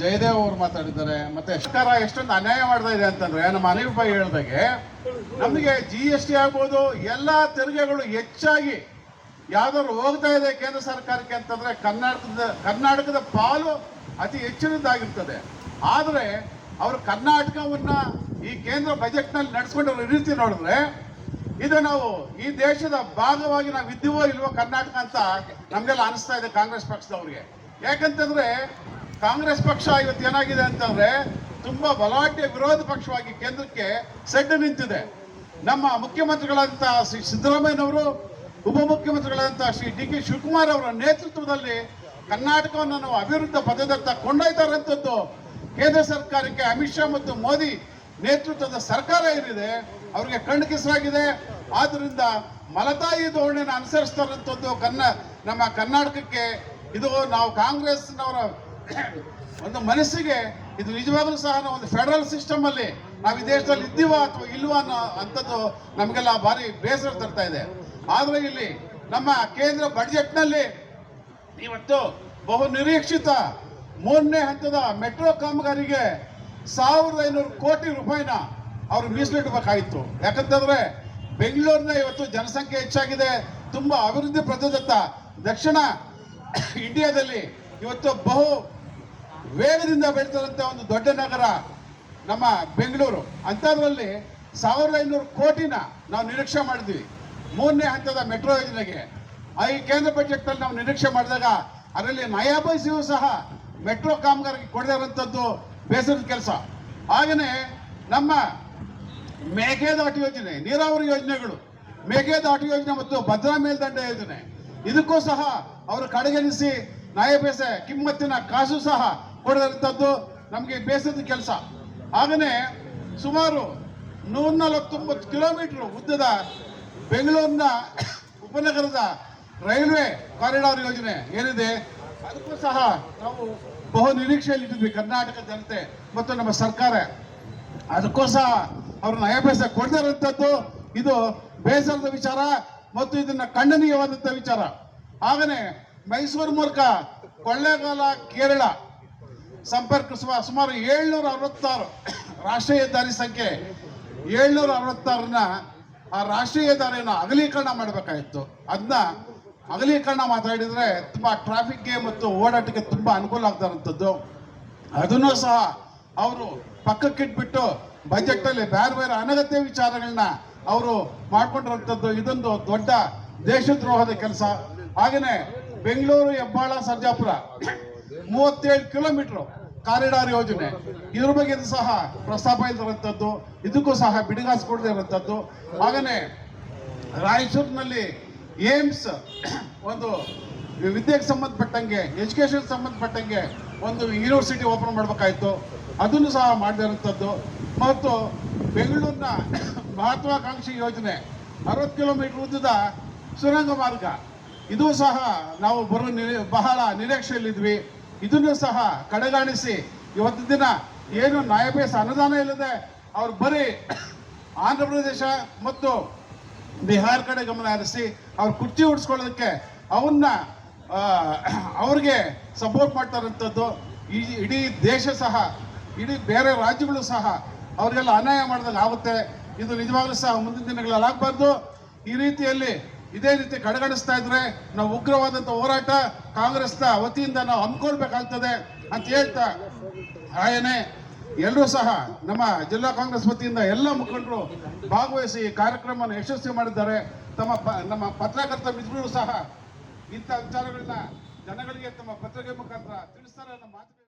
ಜಯದೇವ್ ಅವರು ಮಾತಾಡಿದ್ದಾರೆ. ಮತ್ತೆ ಸರ್ಕಾರ ಎಷ್ಟೊಂದು ಅನ್ಯಾಯ ಮಾಡ್ತಾ ಇದೆ ಅಂತಂದ್ರೆ, ನಮ್ಮ ಅನಿಲ್ ಭಾಯಿ ಹೇಳಿದಾಗೆ ನಮಗೆ GST ಆಗ್ಬೋದು, ಎಲ್ಲ ತೆರಿಗೆಗಳು ಹೆಚ್ಚಾಗಿ ಯಾವ್ದಾದ್ರು ಹೋಗ್ತಾ ಇದೆ ಕೇಂದ್ರ ಸರ್ಕಾರಕ್ಕೆ ಅಂತಂದ್ರೆ ಕರ್ನಾಟಕದ ಪಾಲು ಅತಿ ಹೆಚ್ಚಿನದಾಗಿರ್ತದೆ. ಆದರೆ ಅವರು ಕರ್ನಾಟಕವನ್ನ ಈ ಕೇಂದ್ರ ಬಜೆಟ್ ನಲ್ಲಿ ನಡೆಸ್ಕೊಂಡಿರೋ ರೀತಿ ನೋಡಿದ್ರೆ, ಇದು ನಾವು ಈ ದೇಶದ ಭಾಗವಾಗಿ ನಾವು ಇದ್ದೀವೋ ಇಲ್ವೋ ಕರ್ನಾಟಕ ಅಂತ ನಮ್ಗೆಲ್ಲ ಅನಿಸ್ತಾ ಇದೆ ಕಾಂಗ್ರೆಸ್ ಪಕ್ಷದವ್ರಿಗೆ. ಯಾಕಂತಂದ್ರೆ ಕಾಂಗ್ರೆಸ್ ಪಕ್ಷ ಇವತ್ತು ಏನಾಗಿದೆ ಅಂತಂದ್ರೆ ತುಂಬಾ ಬಲಾಢ್ಯ ವಿರೋಧ ಪಕ್ಷವಾಗಿ ಕೇಂದ್ರಕ್ಕೆ ಸೆಡ್ಡು ನಿಂತಿದೆ. ನಮ್ಮ ಮುಖ್ಯಮಂತ್ರಿಗಳಾದಂತಹ ಶ್ರೀ ಸಿದ್ದರಾಮಯ್ಯನವರು, ಉಪಮುಖ್ಯಮಂತ್ರಿಗಳಾದಂತಹ ಶ್ರೀ DK ಶಿವಕುಮಾರ್ ಅವರ ನೇತೃತ್ವದಲ್ಲಿ ಕರ್ನಾಟಕವನ್ನು ನಾವು ಅಭಿವೃದ್ಧಿ ಪಥದತ್ತ ಕೊಂಡೊಯ್ತಾರಂಥದ್ದು ಕೇಂದ್ರ ಸರ್ಕಾರಕ್ಕೆ ಅಮಿತ್ ಶಾ ಮತ್ತು ಮೋದಿ ನೇತೃತ್ವದ ಸರ್ಕಾರ ಏನಿದೆ ಅವರಿಗೆ ಕಣ್ಣು ಕಿಸಲಾಗಿದೆ. ಆದ್ರಿಂದ ಮಲತಾಯಿ ಧೋರಣೆಯನ್ನು ಅನುಸರಿಸ್ತಾರಂಥದ್ದು ನಮ್ಮ ಕರ್ನಾಟಕಕ್ಕೆ ಇದು ನಾವು ಕಾಂಗ್ರೆಸ್ನವರ ಒಂದು ಮನಸ್ಸಿಗೆ ಇದು ನಿಜವಾಗ್ಲೂ ಸಹ ನಾವು ಒಂದು ಫೆಡರಲ್ ಸಿಸ್ಟಮ್ ಅಲ್ಲಿ ನಾವು ಈ ದೇಶದಲ್ಲಿ ಇದ್ದೀವಾ ಅಥವಾ ಇಲ್ವಾ ಅನ್ನೋ ಅಂಥದ್ದು ನಮಗೆಲ್ಲ ಭಾರಿ ಬೇಸರ ತರ್ತಾ ಇದೆ. ಆದ್ರೆ ಇಲ್ಲಿ ನಮ್ಮ ಕೇಂದ್ರ ಬಜೆಟ್ ನಲ್ಲಿ ಇವತ್ತು ಬಹು ನಿರೀಕ್ಷಿತ 3ನೇ ಹಂತದ ಮೆಟ್ರೋ ಕಾಮಗಾರಿಗೆ 1500 ಕೋಟಿ ರೂಪಾಯಿನ ಅವರು ಮೀಸಲಿಡಬೇಕಾಗಿತ್ತು. ಯಾಕಂತಂದ್ರೆ ಬೆಂಗಳೂರಿನ ಇವತ್ತು ಜನಸಂಖ್ಯೆ ಹೆಚ್ಚಾಗಿದೆ, ತುಂಬಾ ಅಭಿವೃದ್ಧಿ ಪ್ರಚೋದಿತ ದಕ್ಷಿಣ ಇಂಡಿಯಾದಲ್ಲಿ ಇವತ್ತು ಬಹು ವೇಗದಿಂದ ಬೆಳೀತಿರುವಂತ ಒಂದು ದೊಡ್ಡ ನಗರ ನಮ್ಮ ಬೆಂಗಳೂರು. ಅಂಥದ್ರಲ್ಲಿ 1500 ಕೋಟಿನ ನಾವು ನಿರೀಕ್ಷೆ ಮಾಡಿದ್ವಿ 3ನೇ ಹಂತದ ಮೆಟ್ರೋ ಯೋಜನೆಗೆ. ಈ ಕೇಂದ್ರ ಬಜೆಟ್ ಅಲ್ಲಿ ನಾವು ನಿರೀಕ್ಷೆ ಮಾಡಿದಾಗ ಅದರಲ್ಲಿ ನಯಾ ಪೈಸೆಯೂ ಸಹ ಮೆಟ್ರೋ ಕಾಮಗಾರಿಗೆ ಕೊಡದೇ ಇರುವಂಥದ್ದು ಬೇಸರದ ಕೆಲಸ. ಹಾಗೆಯೇ ನಮ್ಮ ಮೇಕೆದಾಟು ಯೋಜನೆ, ನೀರಾವರಿ ಯೋಜನೆಗಳು, ಮೇಕೆದಾಟು ಯೋಜನೆ ಮತ್ತು ಭದ್ರಾ ಮೇಲ್ದಂಡ ಯೋಜನೆ, ಇದಕ್ಕೂ ಸಹ ಅವರು ಕಡೆಗಣಿಸಿ ನಯ ಪೈಸೆ ಕಿಮ್ಮತ್ತಿನ ಕಾಸು ಸಹ ಕೊಡದಿರುವಂಥದ್ದು ನಮಗೆ ಬೇಸರದ ಕೆಲಸ. ಹಾಗೆಯೇ ಸುಮಾರು 149 ಕಿಲೋಮೀಟರ್ ಉದ್ದದ ಬೆಂಗಳೂರಿನ ಉಪನಗರದ ರೈಲ್ವೆ ಕಾರಿಡಾರ್ ಯೋಜನೆ ಏನಿದೆ ಅದಕ್ಕೂ ಸಹ ನಾವು ಬಹು ನಿರೀಕ್ಷೆಯಲ್ಲಿ ಇಟ್ಟಿದ್ವಿ ಕರ್ನಾಟಕ ಜನತೆ ಮತ್ತು ನಮ್ಮ ಸರ್ಕಾರ. ಅದಕ್ಕೂ ಸಹ ಅವರು ನಯ ಪೈಸೆ ಕೊಡದೇ ಇರುವಂಥದ್ದು ಇದು ಬೇಸರದ ವಿಚಾರ ಮತ್ತು ಇದನ್ನ ಖಂಡನೀಯವಾದಂಥ ವಿಚಾರ. ಹಾಗೆಯೇ ಮೈಸೂರು ಮೂಲಕ ಕೊಳ್ಳೇಗಾಲ ಕೇರಳ ಸಂಪರ್ಕಿಸುವ ಸುಮಾರು 766 ರಾಷ್ಟ್ರೀಯ ಹೆದ್ದಾರಿ ಸಂಖ್ಯೆ 766ನ ಆ ರಾಷ್ಟ್ರೀಯ ಹೆದ್ದಾರಿಯನ್ನು ಅಗಲೀಕರಣ ಮಾಡಬೇಕಾಗಿತ್ತು. ಅದನ್ನ ಅಗಲೀಕರಣ ಮಾತಾಡಿದ್ರೆ ತುಂಬಾ ಟ್ರಾಫಿಕ್ಗೆ ಮತ್ತು ಓಡಾಟಕ್ಕೆ ತುಂಬಾ ಅನುಕೂಲ ಆಗ್ತಾ ಇರುವಂಥದ್ದು. ಅದನ್ನು ಸಹ ಅವರು ಪಕ್ಕಕ್ಕಿಟ್ಬಿಟ್ಟು ಬಜೆಟ್ ಅಲ್ಲಿ ಬೇರೆ ಬೇರೆ ಅನಗತ್ಯ ವಿಚಾರಗಳನ್ನ ಅವರು ಮಾಡ್ಕೊಂಡಿರುವಂಥದ್ದು ಇದೊಂದು ದೊಡ್ಡ ದೇಶದ್ರೋಹದ ಕೆಲಸ. ಹಾಗೆಯೇ ಬೆಂಗಳೂರು ಹೆಬ್ಬಾಳ ಸರ್ಜಾಪುರ 37 ಕಿಲೋಮೀಟರ್ ಕಾರಿಡಾರ್ ಯೋಜನೆ, ಇದ್ರ ಬಗ್ಗೆ ಸಹ ಪ್ರಸ್ತಾಪ ಇರುವಂಥದ್ದು, ಇದಕ್ಕೂ ಸಹ ಬಿಡುಗಾಸು ಕೊಡದೇ ಇರುವಂಥದ್ದು. ಹಾಗೆಯೇ ರಾಯಚೂರಿನಲ್ಲಿ ಏಮ್ಸ್ ಒಂದು ವಿದ್ಯೆಗೆ ಸಂಬಂಧಪಟ್ಟಂಗೆ, ಎಜುಕೇಶನ್ ಸಂಬಂಧಪಟ್ಟಂಗೆ ಒಂದು ಯೂನಿವರ್ಸಿಟಿ ಓಪನ್ ಮಾಡಬೇಕಾಯಿತು, ಅದನ್ನು ಸಹ ಮಾಡದೇ ಇರುವಂಥದ್ದು. ಮತ್ತು ಬೆಂಗಳೂರಿನ ಮಹತ್ವಾಕಾಂಕ್ಷಿ ಯೋಜನೆ 60 ಕಿಲೋಮೀಟರ್ ಉದ್ದದ ಸುರಂಗ ಮಾರ್ಗ, ಇದು ಸಹ ನಾವು ಬಹಳ ನಿರೀಕ್ಷೆಯಲ್ಲಿದ್ವಿ. ಇದನ್ನು ಸಹ ಕಡೆಗಾಣಿಸಿ ಇವತ್ತು ದಿನ ಏನು ನ್ಯಾಯಪೇಸ ಅನುದಾನ ಇಲ್ಲದೆ ಅವ್ರು ಬರೀ ಆಂಧ್ರ ಪ್ರದೇಶ ಮತ್ತು ಬಿಹಾರ ಕಡೆ ಗಮನ ಹರಿಸಿ ಅವ್ರು ಕುರ್ಚಿ ಉಡ್ಸ್ಕೊಳ್ಳೋದಕ್ಕೆ ಅವ್ರಿಗೆ ಸಪೋರ್ಟ್ ಮಾಡ್ತಾ ಇರುವಂಥದ್ದು. ಇಡೀ ದೇಶ ಸಹ, ಇಡೀ ಬೇರೆ ರಾಜ್ಯಗಳು ಸಹ ಅವ್ರಿಗೆಲ್ಲ ಅನ್ಯಾಯ ಮಾಡಿದಾಗ ಆಗುತ್ತೆ. ಇದು ನಿಜವಾಗ್ಲೂ ಸಹ ಮುಂದಿನ ದಿನಗಳಲ್ಲಿ ಆಗಬಾರ್ದು. ಈ ರೀತಿಯಲ್ಲಿ ಇದೇ ರೀತಿ ಕಡೆಗಣಿಸ್ತಾ ಇದ್ರೆ ನಾವು ಉಗ್ರವಾದಂಥ ಹೋರಾಟ ಕಾಂಗ್ರೆಸ್ನ ವತಿಯಿಂದ ನಾವು ಹಮ್ಮಿಕೊಳ್ಬೇಕಾಗ್ತದೆ ಅಂತ ಹೇಳ್ತಾ, ಹಾಗೇನೆ ಎಲ್ಲರೂ ಸಹ ನಮ್ಮ ಜಿಲ್ಲಾ ಕಾಂಗ್ರೆಸ್ ವತಿಯಿಂದ ಎಲ್ಲ ಮುಖಂಡರು ಭಾಗವಹಿಸಿ ಕಾರ್ಯಕ್ರಮವನ್ನು ಯಶಸ್ವಿ ಮಾಡಿದ್ದಾರೆ. ನಮ್ಮ ಪತ್ರಕರ್ತ ಮಿತ್ರರು ಸಹ ಇಂಥ ವಿಚಾರಗಳನ್ನ ಜನಗಳಿಗೆ ತಮ್ಮ ಪತ್ರಿಕೆ ಮುಖಾಂತರ ತಿಳಿಸ್ತಾರೆ ಅನ್ನೋ ಮಾತು.